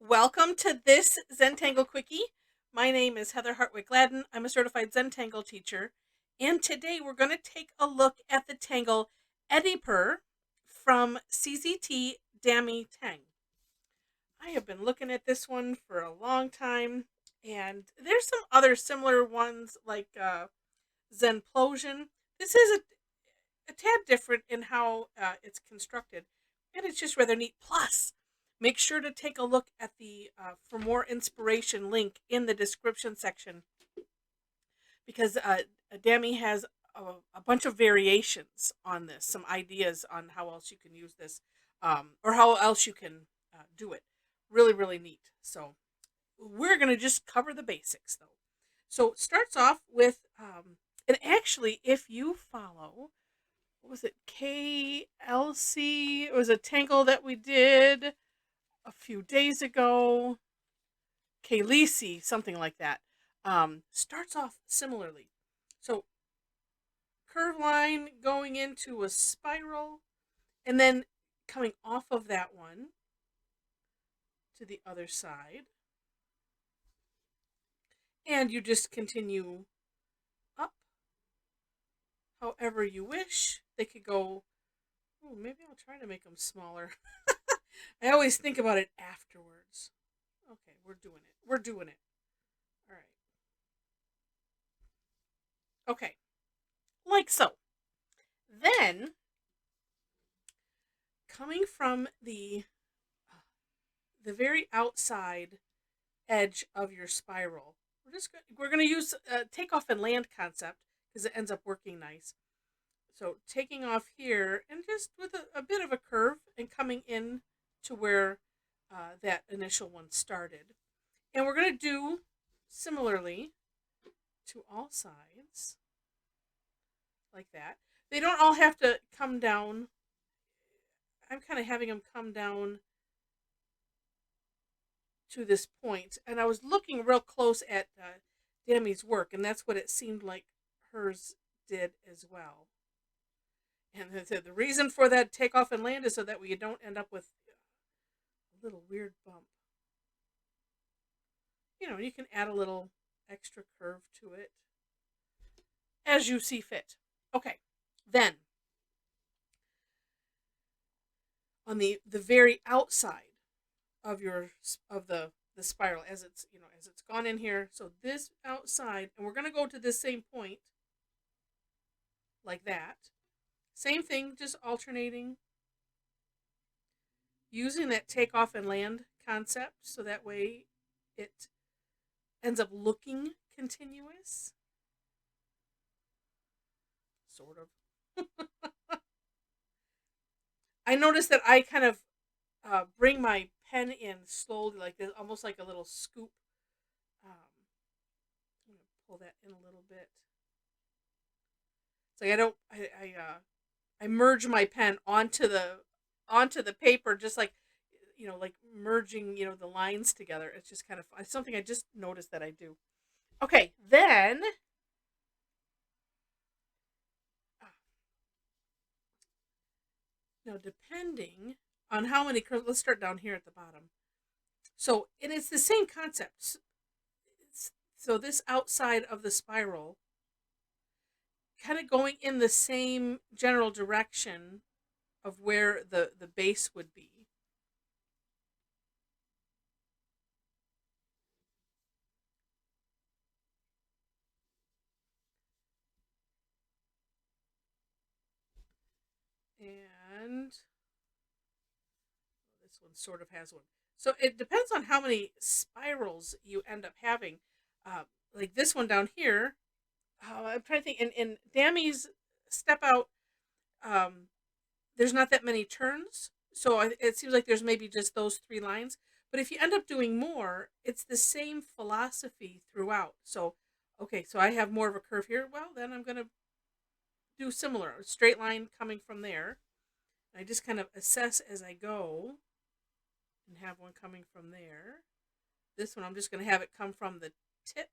Welcome to this Zentangle Quickie. My name is Heather Hartwick Gladden. I'm a certified Zentangle teacher. And today we're going to take a look at the tangle Eddyper from CZT Damy Teng. I have been looking at this one for a long time, and there's some other similar ones like Zenplosion. This is a tad different in how it's constructed, and it's just rather neat. Plus, make sure to take a look at the for more inspiration link in the description section because Dami has a bunch of variations on this, some ideas on how else you can use this, or how else you can do it. Really, really neat. So we're gonna just cover the basics though. So it starts off with, and actually, if you follow what was it, KLC? It was a tangle that we did a few days ago. KLC, something like that. Starts off similarly. So curve line going into a spiral, and then coming off of that one to the other side. And you just continue up however you wish. They could go, oh, maybe I'll try to make them smaller. I always think about it afterwards. Okay, we're doing it. We're doing it. All right. Okay, like so. Then, coming from the very outside edge of your spiral, we're going to use takeoff and land concept because it ends up working nice. So taking off here and just with a bit of a curve and coming in to where that initial one started. And we're going to do similarly to all sides like that. They don't all have to come down. I'm kind of having them come down to this point, and I was looking real close at Damy's work, and that's what it seemed like hers did as well. And the reason for that takeoff and land is so that we don't end up with a little weird bump. You can add a little extra curve to it as you see fit. Okay, then on the very outside of the spiral as it's gone in here, so this outside, and we're going to go to this same point like that. Same thing, just alternating using that takeoff and land concept so that way it ends up looking continuous, sort of. I noticed that I kind of bring my pen in slowly, like this, almost like a little scoop. Um, I'm gonna pull that in a little bit. It's like I don't, I merge my pen onto the paper, just like like merging the lines together. It's just kind of it's something I just noticed that I do. Okay, then now depending on how many curves, let's start down here at the bottom. So, and it's the same concept. So this outside of the spiral, kind of going in the same general direction of where the base would be. And this one sort of has one. So it depends on how many spirals you end up having. Like this one down here, I'm trying to think. In Damy's step out, um, there's not that many turns, so it seems like there's maybe just those three lines. But if you end up doing more, it's the same philosophy throughout. So, okay, so I have more of a curve here. Well, then I'm gonna do similar, a straight line coming from there. I just kind of assess as I go, and have one coming from there. This one I'm just gonna have it come from the tip.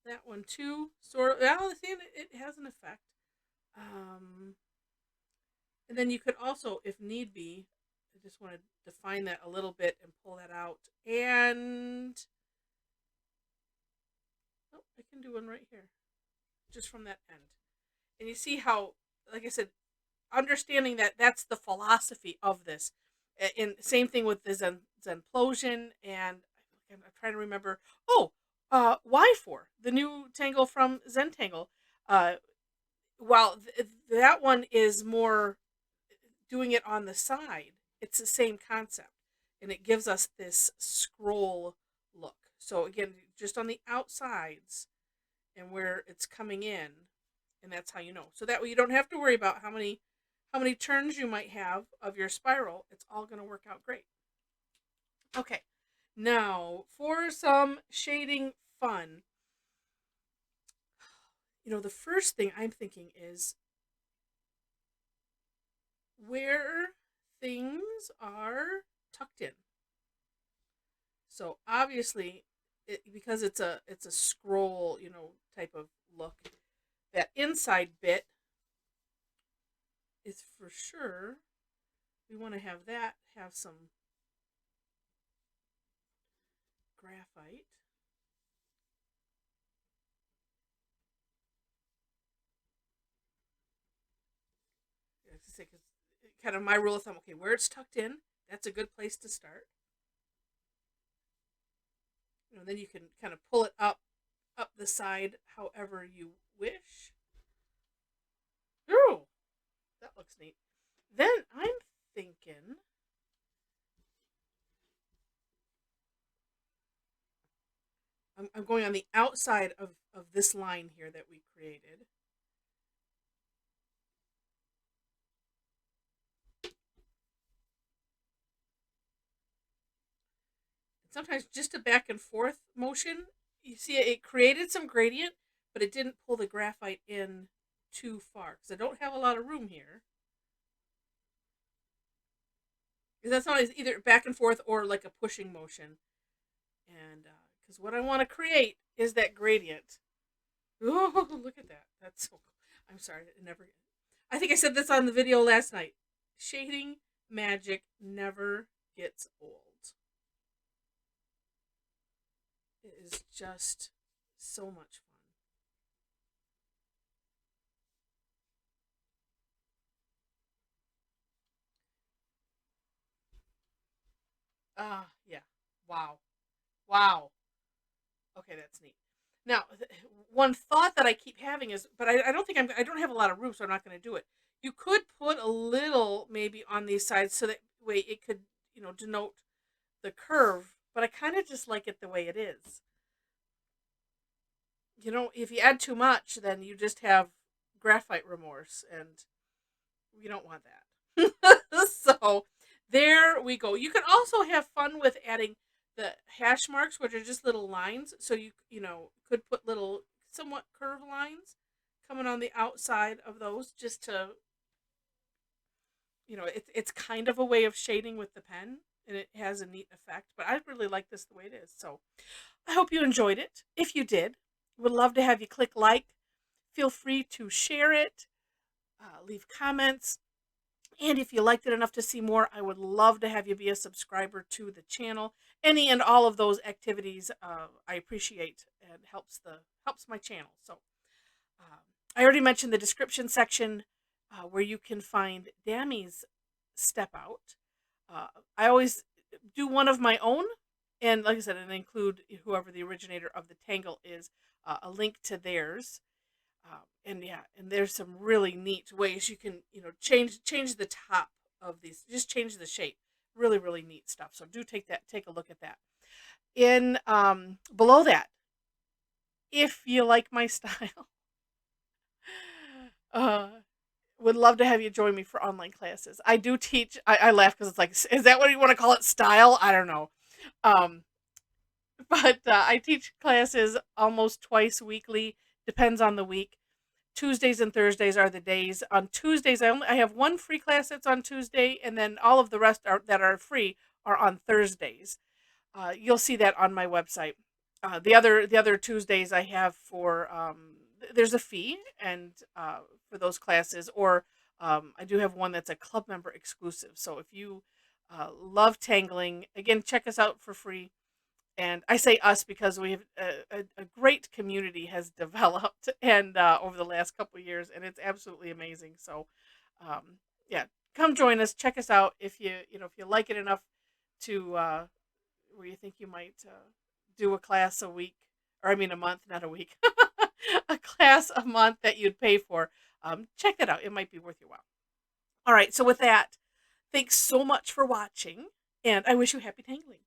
That one too, sort of. Well, it has an effect. And then you could also, if need be, I just want to define that a little bit and pull that out. And oh, I can do one right here, just from that end. And you see how, like I said, understanding that that's the philosophy of this. And same thing with the Zenplosion, and I'm trying to remember. Oh, Y4, the new tangle from Zentangle. Uh, while that one is more doing it on the side, it's the same concept, and it gives us this scroll look. So again, just on the outsides and where it's coming in, and that's how you know. So that way you don't have to worry about how many turns you might have of your spiral. It's all going to work out great. Okay, now for some shading fun. The first thing I'm thinking is where things are tucked in. So obviously, because it's a scroll, type of look, that inside bit is for sure. We want to have that have some graphite. Because kind of my rule of thumb. Okay, where it's tucked in, that's a good place to start. Then you can kind of pull it up the side however you wish. Ooh, that looks neat. Then I'm thinking I'm going on the outside of this line here that we created. Sometimes just a back and forth motion, you see it created some gradient, but it didn't pull the graphite in too far because I don't have a lot of room here. Because that's not either back and forth or like a pushing motion. And because what I want to create is that gradient. Oh, look at that. That's so cool. I'm sorry, it never. I think I said this on the video last night. Shading magic never gets old. It is just so much fun. Yeah. Wow. Wow. Okay, that's neat. Now, one thought that I keep having is, but I don't think I don't have a lot of room, so I'm not going to do it. You could put a little maybe on these sides so that way it could, denote the curve, but I kind of just like it the way it is. If you add too much, then you just have graphite remorse, and we don't want that. So there we go. You can also have fun with adding the hash marks, which are just little lines. So you could put little somewhat curved lines coming on the outside of those, just to it's kind of a way of shading with the pen, and it has a neat effect. But I really like this the way it is. So I hope you enjoyed it. If you did, would love to have you click like. Feel free to share it, leave comments. And if you liked it enough to see more, I would love to have you be a subscriber to the channel. Any and all of those activities I appreciate, and helps my channel. So I already mentioned the description section where you can find Damy's step out. I always do one of my own, and like I said, and include whoever the originator of the Tangle is, a link to theirs. And there's some really neat ways you can change the top of these, just change the shape. Really, really neat stuff. So do take a look at that. In below that, if you like my style, would love to have you join me for online classes. I do teach. I laugh because it's like, is that what you want to call it? Style? I don't know. Um, but I teach classes almost twice weekly. Depends on the week. Tuesdays and Thursdays are the days. On Tuesdays, I have one free class that's on Tuesday, and then all of the rest that are free are on Thursdays. You'll see that on my website. The other Tuesdays I have for there's a fee, and for those classes, or I do have one that's a club member exclusive. So if you love tangling. Again, check us out for free. And I say us because we have a great community has developed and over the last couple of years, and it's absolutely amazing. So, yeah, come join us. Check us out if if you like it enough to where you think you might do a class a week, or I mean a month, not a week, a class a month that you'd pay for. Check that out. It might be worth your while. All right. So with that, thanks so much for watching, and I wish you happy tangling.